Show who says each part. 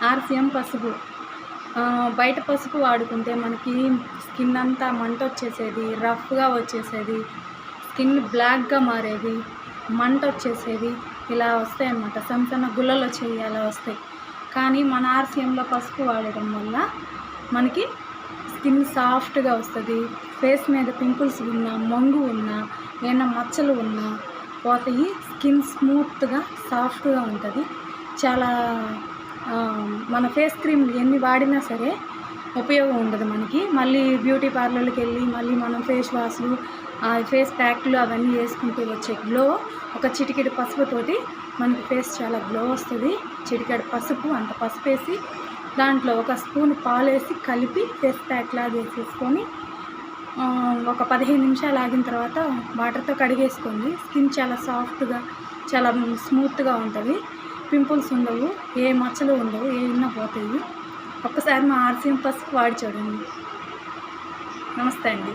Speaker 1: RCM పసుపు. బయట పసుపు వాడుకుంటే మనకి స్కిన్ అంతా మంట వచ్చేసేది, రఫ్గా వచ్చేసేది, స్కిన్ బ్లాక్గా మారేది, మంట వచ్చేసేది, ఇలా వస్తాయన్నమాట. సన్న గుల్లలు వచ్చేవి అలా వస్తాయి. కానీ మన ఆర్సీఎంలో పసుపు వాడడం వల్ల మనకి స్కిన్ సాఫ్ట్గా వస్తుంది. ఫేస్ మీద పింపుల్స్ ఉన్నా, మంగు ఉన్నా, ఏమైనా మచ్చలు ఉన్నా పోతాయి. స్కిన్ స్మూత్గా సాఫ్ట్గా ఉంటుంది. చాలా మన ఫేస్ క్రీమ్ ఎన్ని వాడినా సరే ఉపయోగం ఉండదు మనకి. మళ్ళీ బ్యూటీ పార్లర్కి వెళ్ళి మళ్ళీ మనం ఫేస్ వాష్లు, ఫేస్ ప్యాక్లు అవన్నీ వేసుకుంటూ వచ్చే గ్లో ఒక చిటికెడు పసుపుతోటి మనకి ఫేస్ చాలా గ్లో వస్తుంది. చిటికెడు పసుపు, అంత పసుపు వేసి దాంట్లో ఒక స్పూన్ పాలు వేసి కలిపి ఫేస్ ప్యాక్ లాగా వేసేసుకొని ఒక 15 నిమిషాలు ఆగిన తర్వాత వాటర్తో కడిగేసుకోండి. స్కిన్ చాలా సాఫ్ట్గా, చాలా స్మూత్గా ఉంటుంది. పింపుల్స్ ఉండవు, ఏ మచ్చలు ఉండవు, ఏ ఉన్నా పోతాయి. ఒక్కసారి మా ఆర్సీఎం పసుపు వాడి చూడండి. నమస్తే అండి.